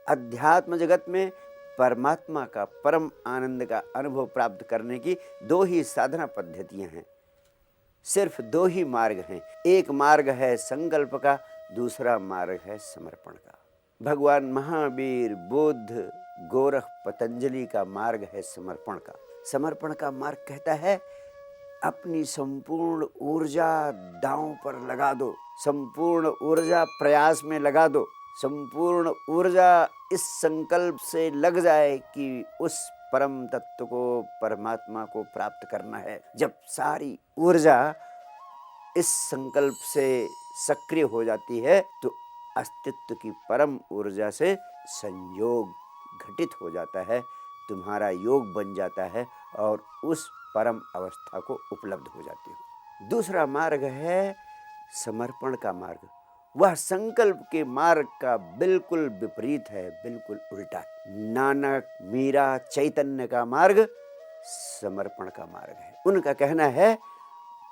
अध्यात्म जगत में परमात्मा का परम आनंद का अनुभव प्राप्त करने की दो ही साधना पद्धतियां हैं, सिर्फ दो ही मार्ग हैं। एक मार्ग है संकल्प का, दूसरा मार्ग है समर्पण का। भगवान महावीर, बुद्ध, गोरख, पतंजलि का मार्ग है समर्पण का। समर्पण का मार्ग कहता है अपनी संपूर्ण ऊर्जा दांव पर लगा दो, संपूर्ण ऊर्जा प्रयास में लगा दो, संपूर्ण ऊर्जा इस संकल्प से लग जाए कि उस परम तत्व को, परमात्मा को प्राप्त करना है। जब सारी ऊर्जा इस संकल्प से सक्रिय हो जाती है तो अस्तित्व की परम ऊर्जा से संयोग घटित हो जाता है, तुम्हारा योग बन जाता है और उस परम अवस्था को उपलब्ध हो जाते हो। दूसरा मार्ग है समर्पण का मार्ग। वह संकल्प के मार्ग का बिल्कुल विपरीत है, बिल्कुल उल्टा। नानक, मीरा, चैतन्य का मार्ग समर्पण का मार्ग है। उनका कहना है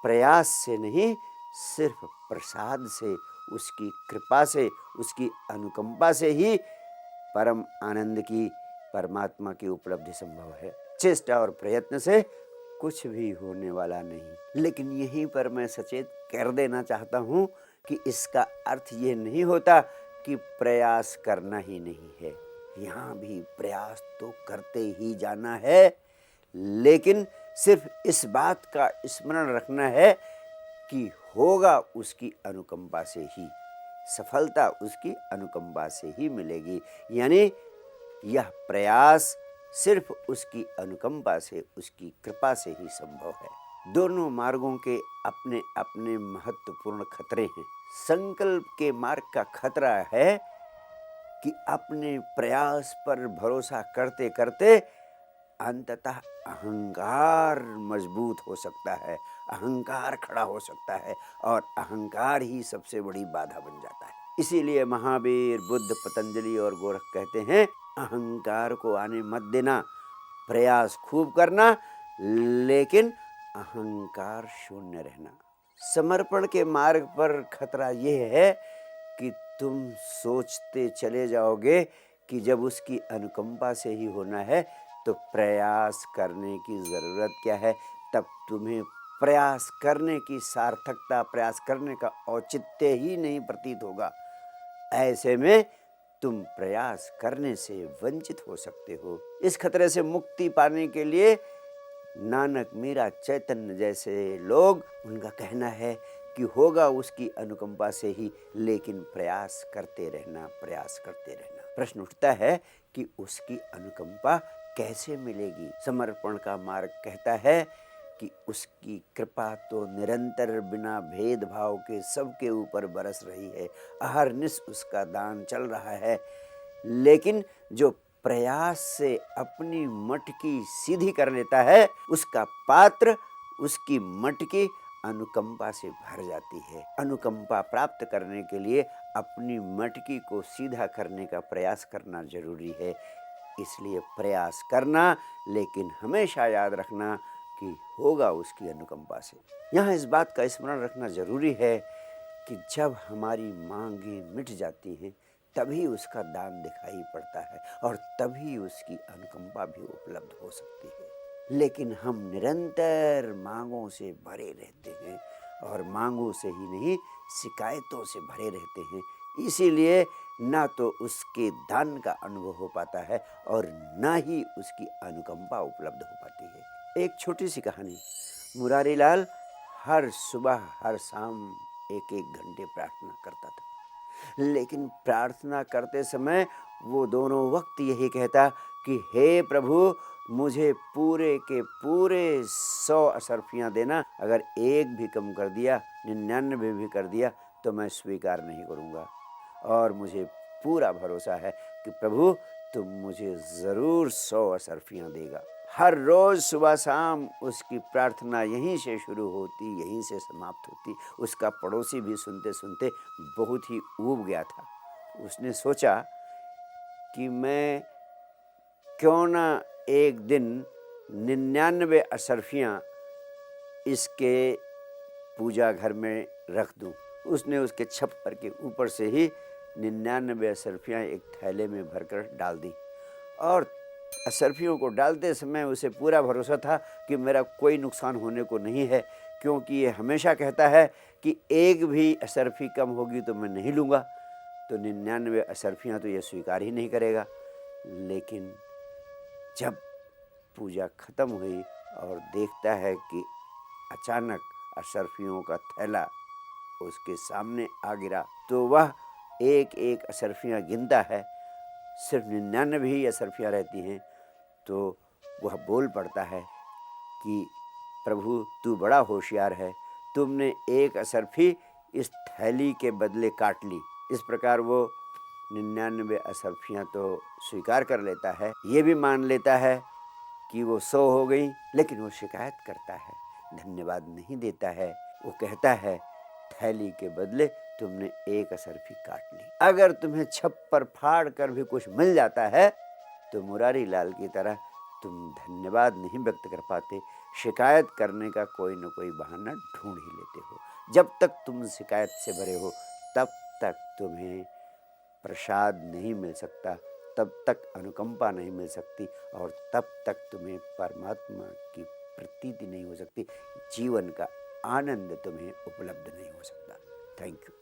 प्रयास से नहीं, सिर्फ प्रसाद से, उसकी कृपा से, उसकी अनुकंपा से ही परम आनंद की, परमात्मा की उपलब्धि संभव है। चेष्टा और प्रयत्न से कुछ भी होने वाला नहीं। लेकिन यहीं पर मैं सचेत कर देना चाहता हूँ कि इसका अर्थ ये नहीं होता कि प्रयास करना ही नहीं है। यहाँ भी प्रयास तो करते ही जाना है, लेकिन सिर्फ इस बात का स्मरण रखना है कि होगा उसकी अनुकंपा से ही, सफलता उसकी अनुकंपा से ही मिलेगी। यानी यह प्रयास सिर्फ उसकी अनुकंपा से, उसकी कृपा से ही संभव है। दोनों मार्गों के अपने अपने महत्वपूर्ण खतरे हैं। संकल्प के मार्ग का खतरा है कि अपने प्रयास पर भरोसा करते करते अंततः अहंकार मजबूत हो सकता है, अहंकार खड़ा हो सकता है और अहंकार ही सबसे बड़ी बाधा बन जाता है। इसीलिए महावीर, बुद्ध, पतंजलि और गोरख कहते हैं अहंकार को आने मत देना, प्रयास खूब करना, लेकिन अहंकार शून्य रहना। समर्पण के मार्ग पर खतरा यह है कि तुम सोचते चले जाओगे कि जब उसकी अनुकंपा से ही होना है तो प्रयास करने की ज़रूरत क्या है। तब तुम्हें प्रयास करने की सार्थकता, प्रयास करने का औचित्य ही नहीं प्रतीत होगा। ऐसे में तुम प्रयास करने से वंचित हो सकते हो। इस खतरे से मुक्ति पाने के लिए नानक, मीरा, चैतन्य जैसे लोग, उनका कहना है कि होगा उसकी अनुकंपा से ही, लेकिन प्रयास करते रहना, प्रयास करते रहना। प्रश्न उठता है कि उसकी अनुकंपा कैसे मिलेगी। समर्पण का मार्ग कहता है कि उसकी कृपा तो निरंतर बिना भेदभाव के सबके ऊपर बरस रही है, अहरनिश उसका दान चल रहा है। लेकिन जो प्रयास से अपनी मटकी सीधी कर लेता है, उसका पात्र, उसकी मटकी अनुकंपा से भर जाती है। अनुकंपा प्राप्त करने के लिए अपनी मटकी को सीधा करने का प्रयास करना जरूरी है। इसलिए प्रयास करना, लेकिन हमेशा याद रखना कि होगा उसकी अनुकंपा से। यहाँ इस बात का स्मरण रखना जरूरी है कि जब हमारी मांगें मिट जाती हैं तभी उसका दान दिखाई पड़ता है और तभी उसकी अनुकंपा भी उपलब्ध हो सकती है। लेकिन हम निरंतर मांगों से भरे रहते हैं और मांगों से ही नहीं, शिकायतों से भरे रहते हैं। इसीलिए ना तो उसके दान का अनुभव हो पाता है और ना ही उसकी अनुकंपा उपलब्ध हो पाती है। एक छोटी सी कहानी। मुरारी लाल हर सुबह हर शाम 1-1 घंटे प्रार्थना करता था, लेकिन प्रार्थना करते समय वो दोनों वक्त यही कहता कि हे प्रभु, मुझे पूरे के पूरे 100 असरफियाँ देना। अगर एक भी कम कर दिया, 99 भी कर दिया तो मैं स्वीकार नहीं करूँगा। और मुझे पूरा भरोसा है कि प्रभु तुम मुझे ज़रूर 100 असरफियाँ देगा। हर रोज़ सुबह शाम उसकी प्रार्थना यहीं से शुरू होती, यहीं से समाप्त होती। उसका पड़ोसी भी सुनते सुनते बहुत ही ऊब गया था। उसने सोचा कि मैं क्यों ना एक दिन 99 असरफियाँ इसके पूजा घर में रख दूं। उसने उसके छप्पर के ऊपर से ही 99 असरफियाँ एक थैले में भरकर डाल दी और असरफियों को डालते समय उसे पूरा भरोसा था कि मेरा कोई नुकसान होने को नहीं है, क्योंकि ये हमेशा कहता है कि एक भी असरफी कम होगी तो मैं नहीं लूँगा। तो 99 असरफियाँ तो ये स्वीकार ही नहीं करेगा। लेकिन जब पूजा खत्म हुई और देखता है कि अचानक असरफियों का थैला उसके सामने आ गिरा, तो वह एक एक असरफियाँ गिनता है, सिर्फ 99 ही असरफियाँ रहती हैं। तो वह बोल पड़ता है कि प्रभु तू बड़ा होशियार है, तुमने एक असरफी इस थैली के बदले काट ली। इस प्रकार वो 99 असरफियाँ तो स्वीकार कर लेता है, ये भी मान लेता है कि वो 100 हो गई, लेकिन वो शिकायत करता है, धन्यवाद नहीं देता है। वो कहता है थैली के बदले तुमने एक असरफी काट ली। अगर तुम्हें छप्पर फाड़ कर भी कुछ मिल जाता है तो मुरारी लाल की तरह तुम धन्यवाद नहीं व्यक्त कर पाते, शिकायत करने का कोई न कोई बहाना ढूंढ ही लेते हो। जब तक तुम शिकायत से भरे हो तब तक तुम्हें प्रसाद नहीं मिल सकता, तब तक अनुकंपा नहीं मिल सकती और तब तक तुम्हें परमात्मा की प्रतीति नहीं हो सकती, जीवन का आनंद तुम्हें उपलब्ध नहीं हो सकता। Thank you.